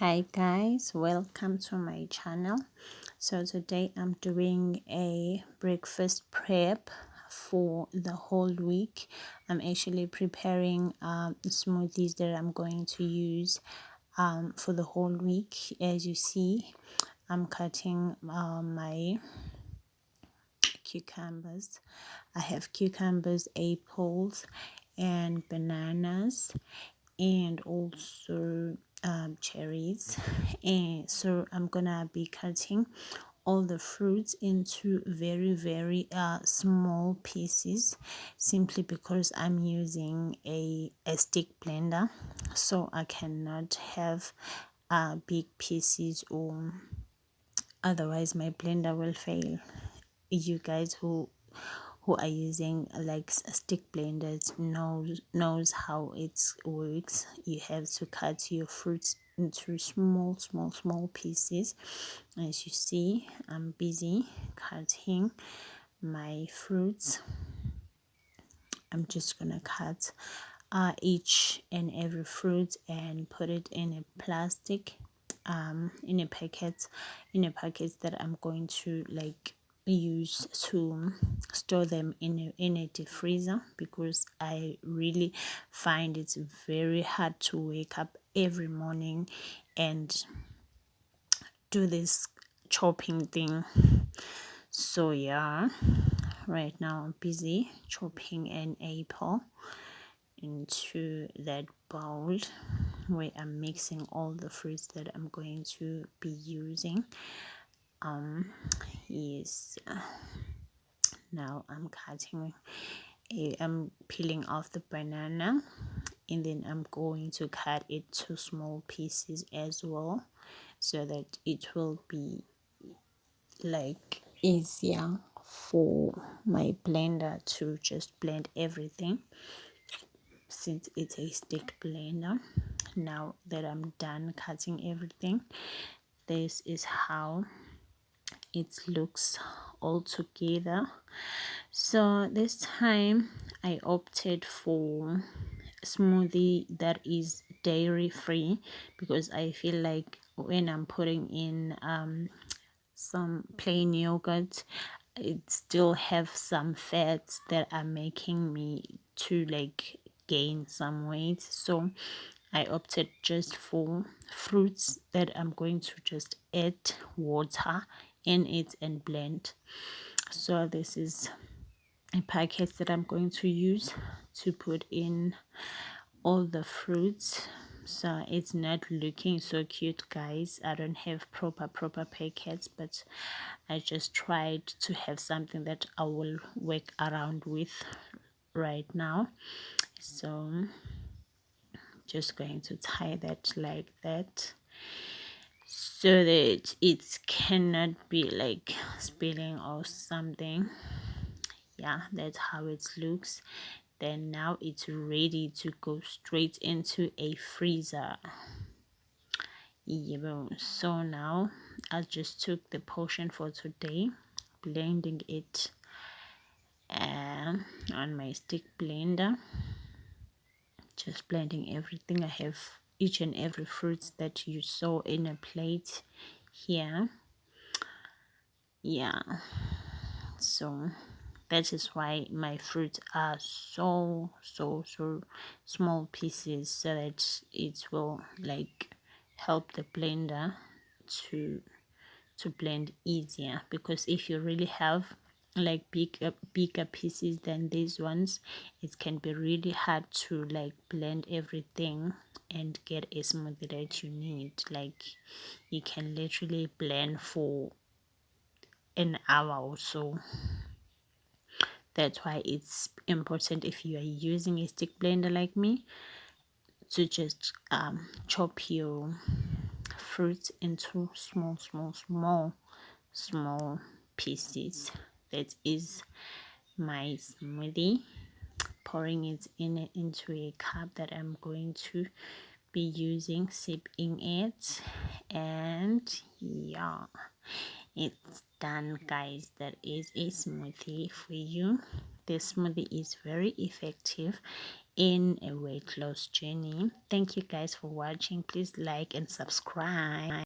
Hi guys, welcome to my channel. So today I'm doing a breakfast prep for the whole week. I'm actually preparing smoothies that I'm going to use for the whole week. As you see, I'm cutting my cucumbers. I have cucumbers, apples, and bananas, and also cherries. And so I'm gonna be cutting all the fruits into very small pieces, simply because I'm using a stick blender, so I cannot have big pieces, or otherwise my blender will fail. You guys who are using like stick blenders knows how it works. You have to cut your fruits into small pieces. As you see, I'm busy cutting my fruits. I'm just gonna cut each and every fruit and put it in a plastic, in a packet that I'm going to like use to store them in a deep freezer, because I really find it's very hard to wake up every morning and do this chopping thing. So yeah, right now I'm busy chopping an apple into that bowl where I'm mixing all the fruits that I'm going to be using. Yes, now I'm peeling off the banana, and then I'm going to cut it to small pieces as well, so that it will be like easier for my blender to just blend everything, since it's a stick blender. Now that I'm done cutting everything, this is how it looks all together. So this time I opted for smoothie that is dairy free, because I feel like when I'm putting in some plain yogurt, it still have some fats that are making me to like gain some weight. So I opted just for fruits that I'm going to just add water in it and blend. So this is a packet that I'm going to use to put in all the fruits. So it's not looking so cute, guys. I don't have proper packets, but I just tried to have something that I will work around with right now. So just going to tie that like that, so that it cannot be like spilling or something. Yeah, that's how it looks. Then now it's ready to go straight into a freezer. Yeah, so now I just took the portion for today, blending it on my stick blender, just blending everything. I have each and every fruit that you saw in a plate here. Yeah, so that is why my fruits are so small pieces, so that it will like help the blender to blend easier. Because if you really have like bigger pieces than these ones, it can be really hard to like blend everything and get a smoothie that you need. Like you can literally blend for an hour or so. That's why it's important, if you are using a stick blender like me, to just chop your fruits into small pieces. That is my smoothie. Pouring it into a cup that I'm going to be using, sipping it, and yeah, it's done, guys. That is a smoothie for you. This smoothie is very effective in a weight loss journey. Thank you guys for watching. Please like and subscribe.